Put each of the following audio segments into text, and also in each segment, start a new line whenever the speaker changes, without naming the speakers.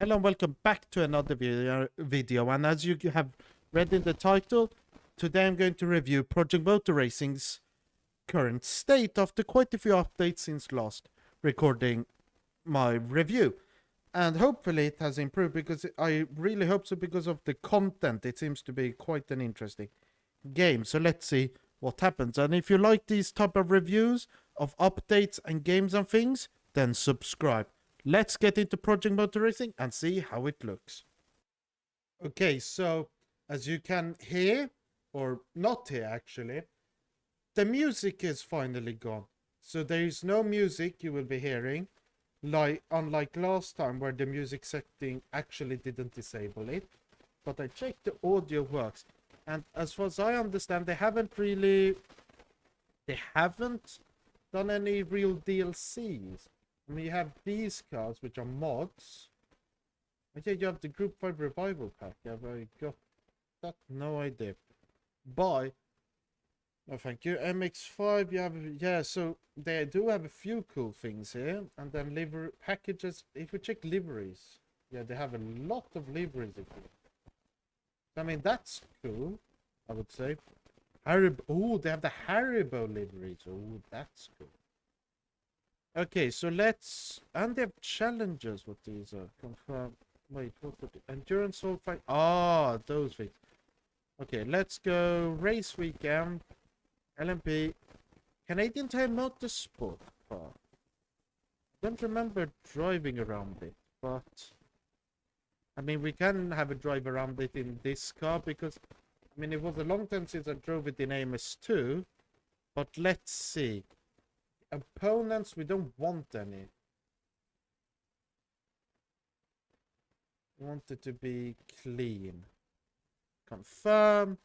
Hello and welcome back to another video. And as you have read in the title, today I'm going to review Project Motor Racing's current state after quite a few updates since last recording my review. And hopefully it has improved, because I really hope so, because of the content. It seems to be quite an interesting game. So let's see what happens. And if you like these type of reviews of updates and games and things, then subscribe. Let's get into Project Motor Racing and see how it looks. Okay, so as you can hear, or not hear actually, the music is finally gone. So there is no music you will be hearing, unlike last time where the music setting actually didn't disable it. But I checked the audio works, and as far as I understand, they haven't done any real DLCs. I mean, you have these cars, which are mods. Okay, you have the Group 5 Revival Pack. Have I got that? No idea. Buy. No, thank you. MX5, you have... Yeah, so they do have a few cool things here. And then livery packages. If we check liveries. Yeah, they have a lot of liveries. I mean, that's cool, I would say. Oh, they have the Haribo liveries. Oh, that's cool. Okay, so let's... And they have challenges with these. Confirm... Wait, what would... Endurance all fight... Ah, those things. Okay, let's go. Race weekend. LMP. Canadian Tire Motorsport car. Don't remember driving around it, but... I mean, we can have a drive around it in this car, because... I mean, it was a long time since I drove it in AMS2. But let's see. Opponents, we don't want any. We want it to be clean. Confirm.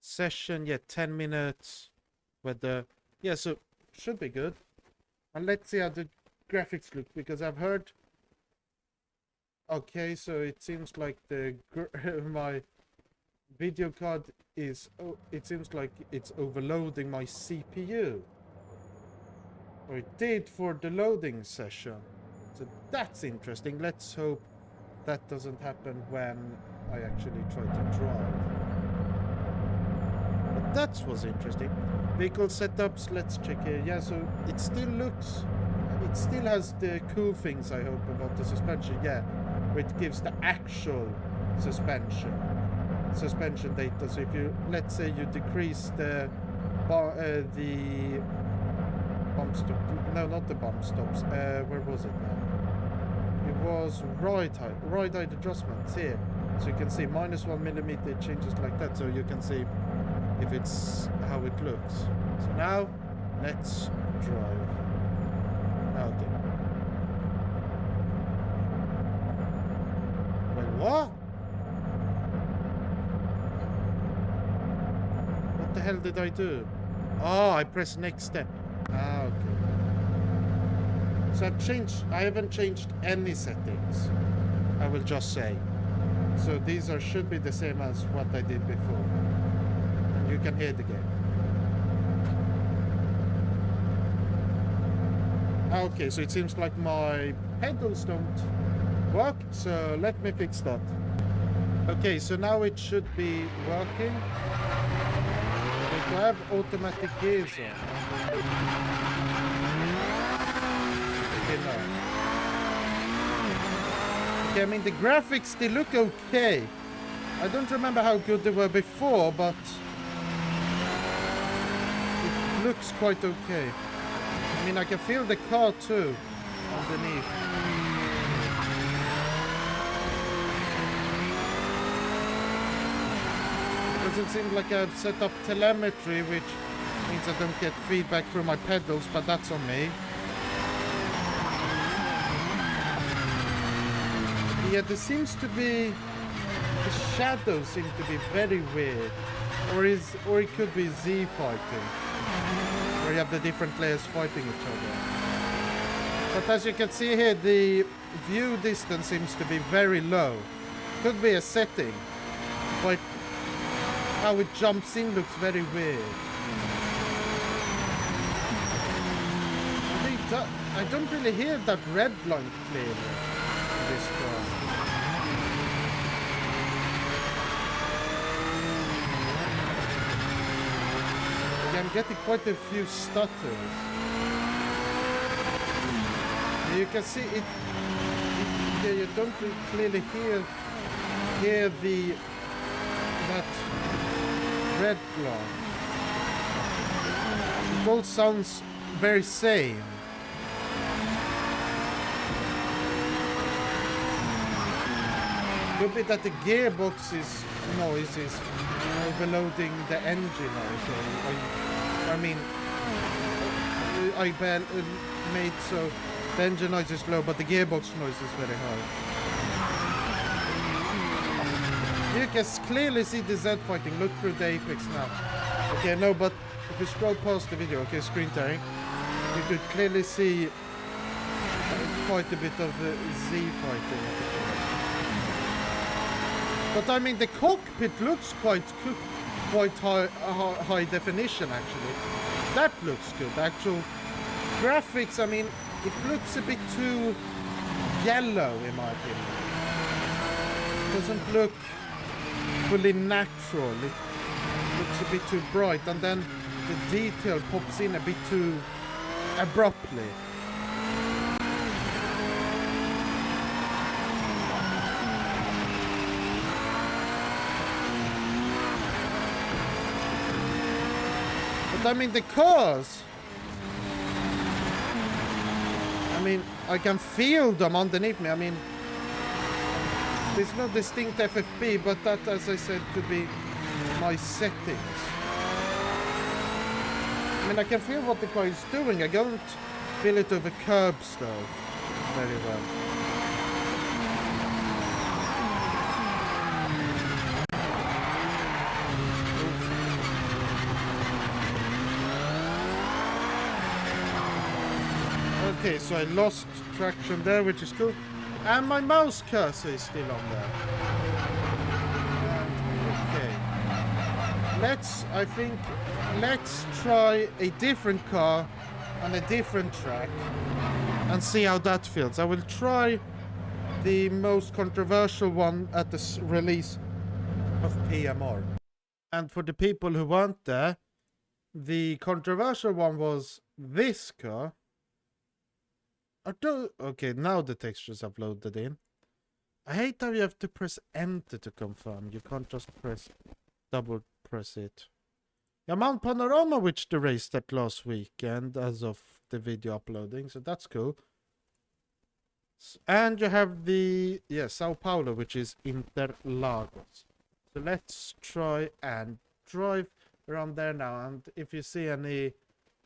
Session, yeah, 10 minutes. Whether, yeah, so should be good. And let's see how the graphics look, because I've heard... Okay, so it seems like the my video card is... Oh, it seems like it's overloading my CPU. Or it did for the loading session. So that's interesting. Let's hope that doesn't happen when I actually try to drive. But that was interesting. Vehicle setups, let's check here. Yeah, so it still looks... It still has the cool things, I hope, about the suspension. Yeah, where it gives the actual suspension data. So if you, let's say you decrease the bump stop. No, not the bump stops. Where was it now? It was ride height adjustments here. So you can see -1 millimeter, it changes like that. So you can see if it's how it looks. So now let's drive. Okay. Wait, what? What the hell did I do? Oh, I pressed next step. Ah, okay. So I haven't changed any settings, I will just say. So these should be the same as what I did before. And you can hear the game. Okay, so it seems like my pedals don't work, so let me fix that. Okay, so now it should be working. We have automatic gears on. Okay, I mean, the graphics, they look okay. I don't remember how good they were before, but it looks quite okay. I mean, I can feel the car too underneath. It doesn't seem like I've set up telemetry, which means I don't get feedback through my pedals, but that's on me. Yeah, there seems to be... The shadows seem to be very weird. Or it could be Z fighting. Where you have the different players fighting each other. But as you can see here, the view distance seems to be very low. Could be a setting. But how it jumps in looks very weird. I don't really hear that red line clearly in this car. I'm getting quite a few stutters. You can see it yeah, you don't clearly hear that red line. It all sounds very same. Could be that the gearbox's noise is overloading the engine also. I mean, I made so the engine noise is low, but the gearbox noise is very high. You can clearly see the Z fighting. Look through the Apex now. Okay, no, but if you scroll past the video, okay, screen tearing, you could clearly see quite a bit of Z fighting. But I mean, the cockpit looks quite high definition actually. That looks good. The actual graphics, I mean, it looks a bit too yellow in my opinion. It doesn't look fully natural. It looks a bit too bright, and then the detail pops in a bit too abruptly. But I mean, the cars, I mean, I can feel them underneath me. I mean, there's no distinct FFP, but that, as I said, could be my settings. I mean, I can feel what the car is doing. I don't feel it over curbs, though, very well. Okay, so I lost traction there, which is cool. And my mouse cursor is still on there. Okay. Let's try a different car on a different track and see how that feels. I will try the most controversial one at the release of PMR. And for the people who weren't there, the controversial one was this car. Okay, now the textures uploaded in. I hate how you have to press enter to confirm. You can't just double press it. Yeah, Mount Panorama, which they raced at last weekend as of the video uploading, so that's cool. And you have the Sao Paulo, which is Interlagos. So let's try and drive around there now. And if you see any,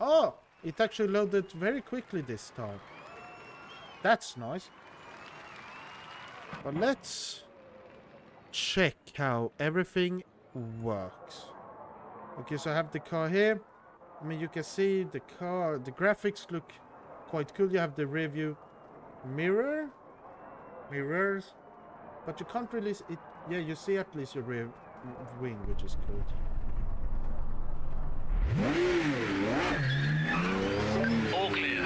it actually loaded very quickly this time. That's nice. But let's check how everything works. Okay, so I have the car here. I mean, you can see the car, the graphics look quite cool. You have the rear view mirrors, but you can't really it. Yeah, you see at least your rear wing, which is cool.
All clear.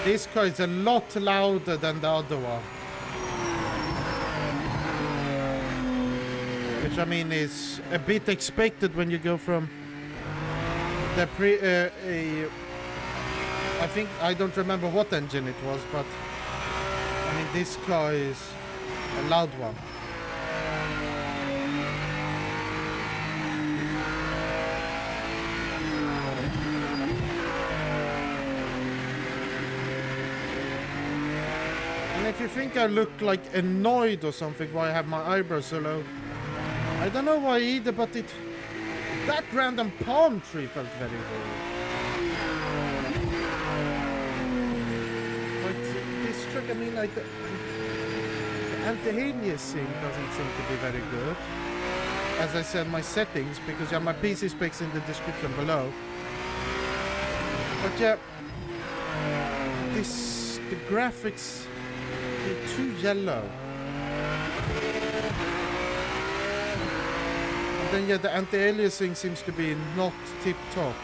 This car is a lot louder than the other one. Which I mean is a bit expected when you go from the I think, I don't remember what engine it was, but I mean this car is a loud one. If you think I look like annoyed or something why I have my eyebrows so low, I don't know why either, but that random palm tree felt very weird. But this truck, I mean, like the anti-aliasing doesn't seem to be very good. As I said, my settings, because you have my PC specs in the description below. But yeah, the graphics too yellow. then yeah, the anti-aliasing seems to be not tip-top.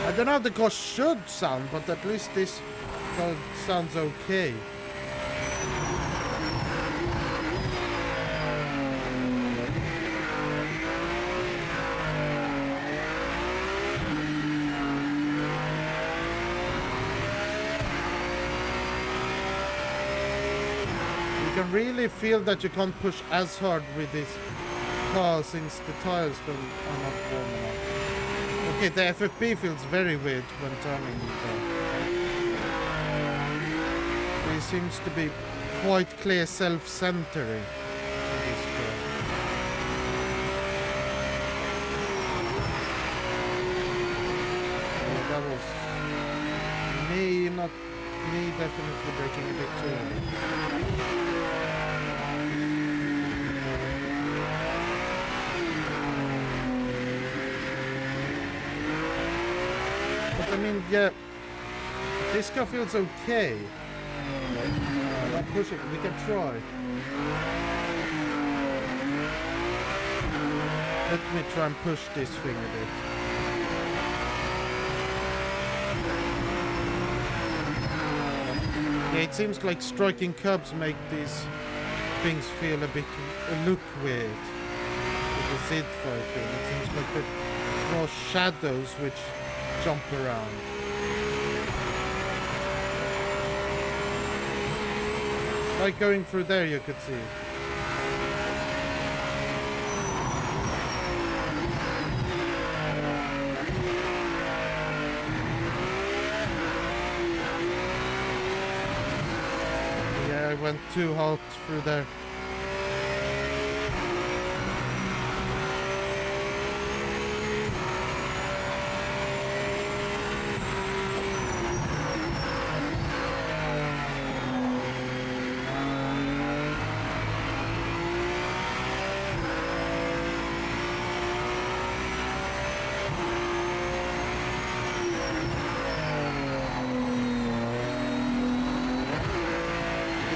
I don't know how the car should sound, but at least this car sounds okay. You can really feel that you can't push as hard with this car since the tires are not warm enough. Okay, the FFP feels very weird when turning the car. It seems to be quite clear self-centering in this car. Oh, that was me, not me, definitely braking a bit too early. I mean, yeah, this car feels okay. I'll push it, we can try. Let me try and push this thing a bit. Yeah, it seems like striking curbs make these things feel a bit, look weird. With the Z fighting, it seems like there's more shadows which jump around. Like going through there, you could see. Yeah, I went too hot through there.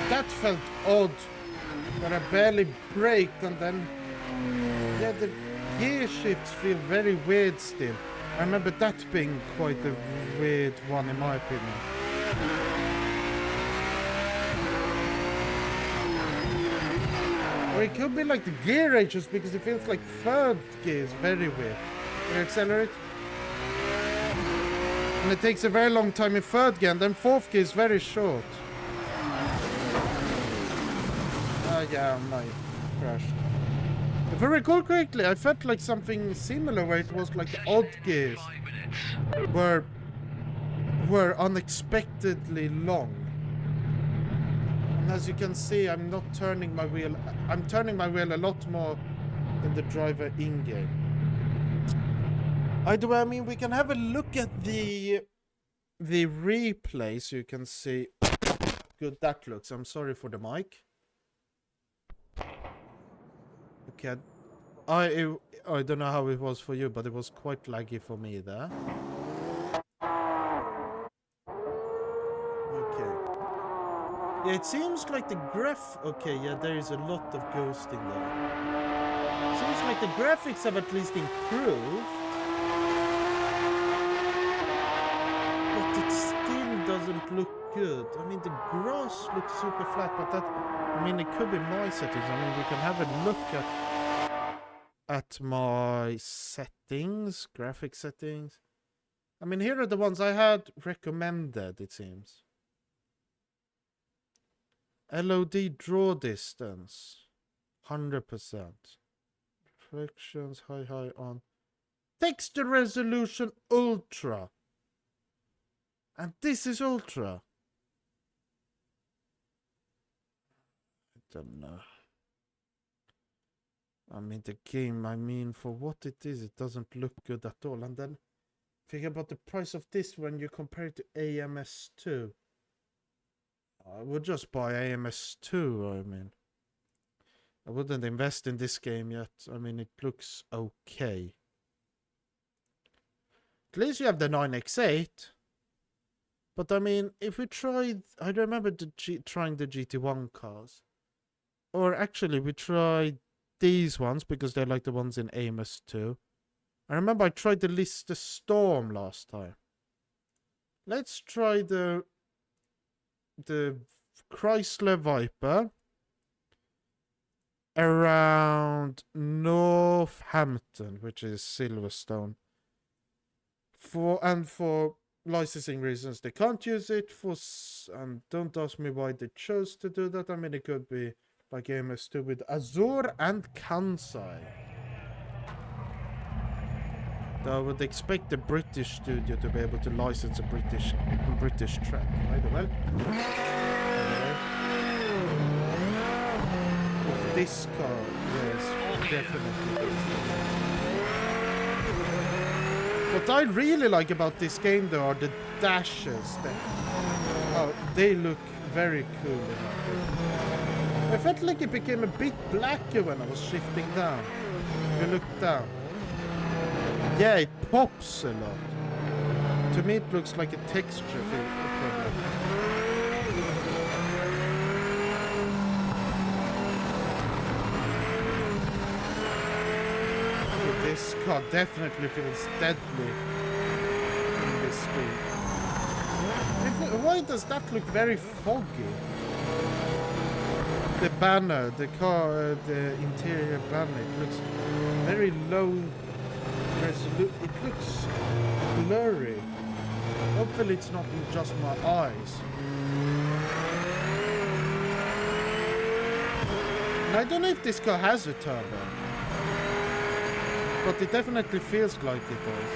That felt odd, that I barely braked, and then yeah, the gear shifts feel very weird still. I remember that being quite a weird one in my opinion. Or it could be like the gear ratios, because it feels like third gear is very weird. You accelerate, and it takes a very long time in third gear, and then fourth gear is very short. Yeah, my crashed. If I recall correctly, I felt like something similar where it was like the odd gears were unexpectedly long. And as you can see, I'm not turning my wheel. I'm turning my wheel a lot more than the driver in-game. Either way, I mean, we can have a look at the replay so you can see how good that looks. I'm sorry for the mic. Okay, I don't know how it was for you, but it was quite laggy for me there. Okay. Yeah, it seems like the graph... Okay, yeah, there is a lot of ghosting there. Seems like the graphics have at least improved. But it still doesn't look good. I mean, the grass looks super flat, but that... I mean, it could be my settings. I mean, we can have a look at my settings, graphic settings. I mean, here are the ones I had recommended, it seems. LOD draw distance, 100%. Reflections, high on. Texture resolution, ultra. And this is ultra. I don't know. I mean, the game, I mean, for what it is, it doesn't look good at all. And then think about the price of this when you compare it to AMS2. I would just buy AMS2, I mean. I wouldn't invest in this game yet. I mean, it looks okay. At least you have the 9X8. But I mean, if we tried... I remember trying the GT1 cars. or actually we tried these ones because they're like the ones in Amos 2. I remember I tried the Lister Storm last time. Let's try the Chrysler Viper around Northampton, which is Silverstone. For licensing reasons, they can't use it and don't ask me why they chose to do that. I mean, it could be like MS2 with Azure and Kansai. Though I would expect the British studio to be able to license a British track. Right, well. Of this car, yes, definitely. What I really like about this game, though, are the dashes. They look very cool. I felt like it became a bit blacker when I was shifting down. You look down. Yeah, it pops a lot. To me, it looks like a texture problem. This car definitely feels deadly in this speed. Why does that look very foggy? The banner, the interior banner, it looks very low resolution. It looks blurry. Hopefully it's not just my eyes. And I don't know if this car has a turbo. But it definitely feels like it does.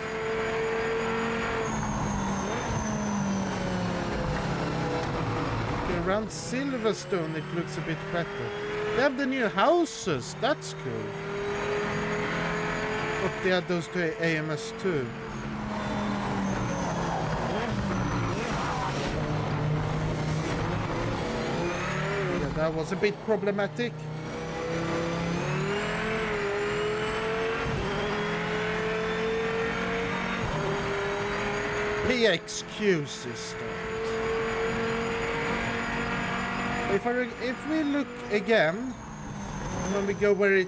Okay, around Silverstone it looks a bit better. They have the new houses, that's cool. But they had those to AMS too. Yeah, that was a bit problematic. The excuses start. If we look again, when we go where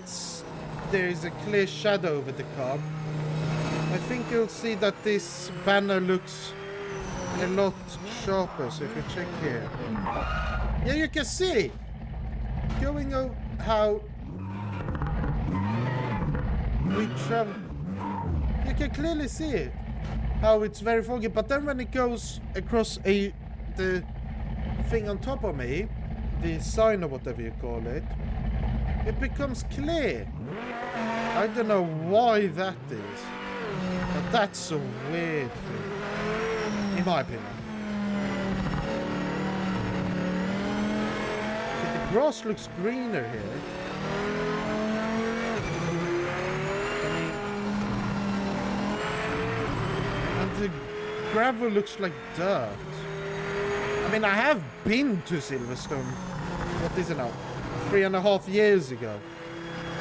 there is a clear shadow over the car, I think you'll see that this banner looks a lot sharper. So if you check here, yeah, you can see going over how we travel. You can clearly see it. How it's very foggy, but then when it goes across the thing on top of me, the sign or whatever you call it, it becomes clear. I don't know why that is, but that's a weird thing, in my opinion. But the grass looks greener here. The gravel looks like dirt. I mean, I have been to Silverstone, what is it now, 3.5 years ago.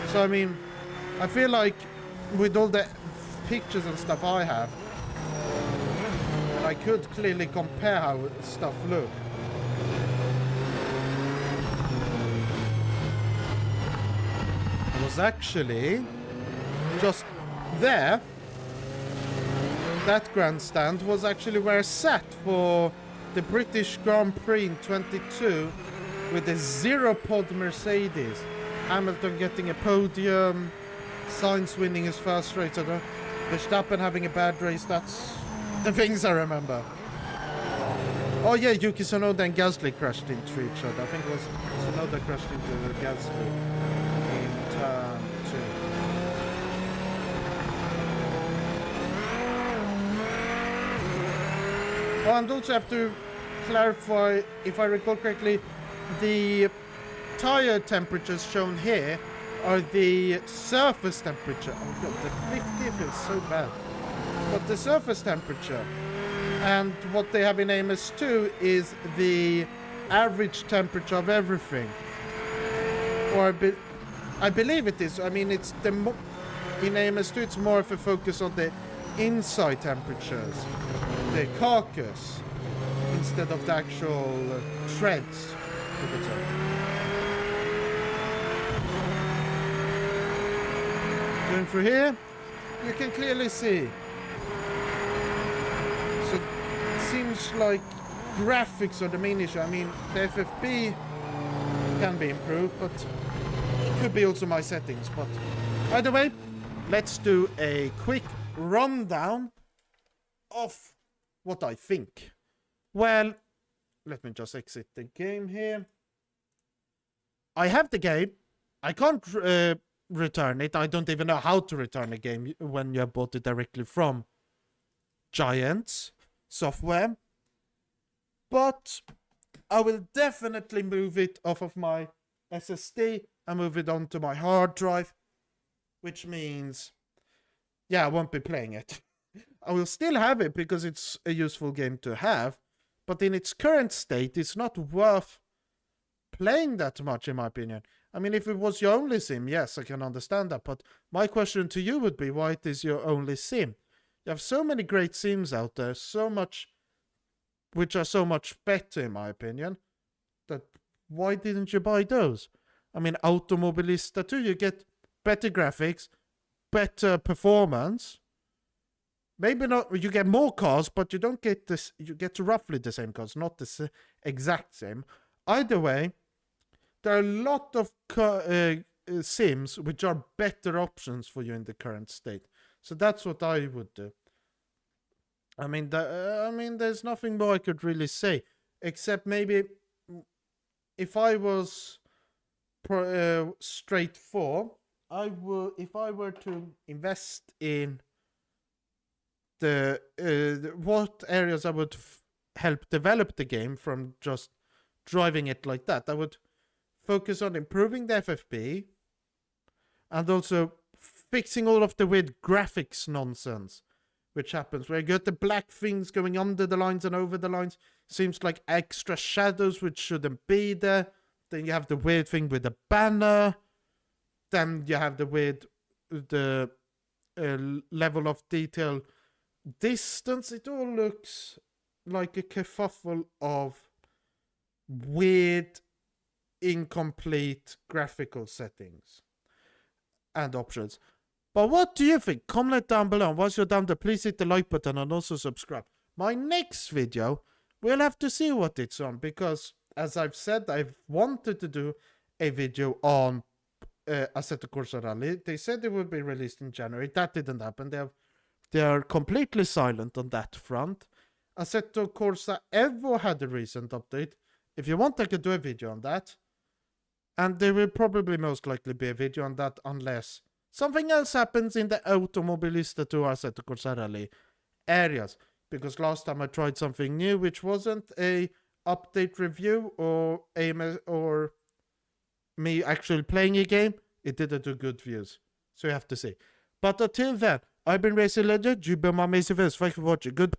So, I mean, I feel like with all the pictures and stuff I have, I could clearly compare how stuff looked. I was actually just there. That grandstand was actually where I sat for the British Grand Prix in 22 with the zero-pod Mercedes. Hamilton getting a podium, Sainz winning his first race, Verstappen having a bad race. That's the things I remember. Oh yeah, Yuki Tsunoda and Gasly crashed into each other. I think it was Tsunoda crashed into Gasly in turn 2. Oh, and also have to clarify, if I recall correctly, the tire temperatures shown here are the surface temperature. Oh god, the 50 feels so bad. But the surface temperature, and what they have in AMS2 is the average temperature of everything. Or I believe it is. I mean, it's in AMS2 it's more of a focus on the inside temperatures, the carcass, instead of the actual treads, you could say. Going through here, you can clearly see. So it seems like graphics are the main issue. I mean, the FFP can be improved, but it could be also my settings. But either way, let's do a quick rundown of what I think. Well, let me just exit the game here. I have the game. I can't return it. I don't even know how to return a game when you have bought it directly from Giants software. But I will definitely move it off of my SSD and move it onto my hard drive, which means, yeah, I won't be playing it. I will still have it because it's a useful game to have, but in its current state, it's not worth playing that much, in my opinion. I mean, if it was your only sim, yes, I can understand that, but my question to you would be, why it is your only sim? You have so many great sims out there, so much, which are so much better, in my opinion, that why didn't you buy those? I mean, Automobilista too, you get better graphics, better performance. Maybe not, you get more cars, but you don't get this, you get roughly the same cars, not the exact same. Either way, there are a lot of sims which are better options for you in the current state. So that's what I would do. I mean, there's nothing more I could really say, except maybe if I was straight for, I would, if I were to invest in the what areas I would help develop the game from just driving it like that, I would focus on improving the FFP and also fixing all of the weird graphics nonsense which happens where you get the black things going under the lines and over the lines. Seems like extra shadows which shouldn't be there. Then you have the weird thing with the banner. Then you have the weird level of detail distance. It all looks like a kerfuffle of weird, incomplete graphical settings and options. But what do you think? Comment down below. And once you're down there, please hit the like button and also subscribe. My next video, we'll have to see what it's on, because as I've said, I've wanted to do a video on Assetto Corsa Rally. They said it would be released in January. That didn't happen. They are completely silent on that front. Assetto Corsa Evo had a recent update. If you want, I could do a video on that. And there will probably most likely be a video on that unless something else happens in the Automobilista 2 Assetto Corsa Rally areas. Because last time I tried something new, which wasn't a update review or me actually playing a game, it didn't do good views. So you have to see. But until then, I've been Racing Legend. You've been my amazing friends. Thank you for watching. Goodbye.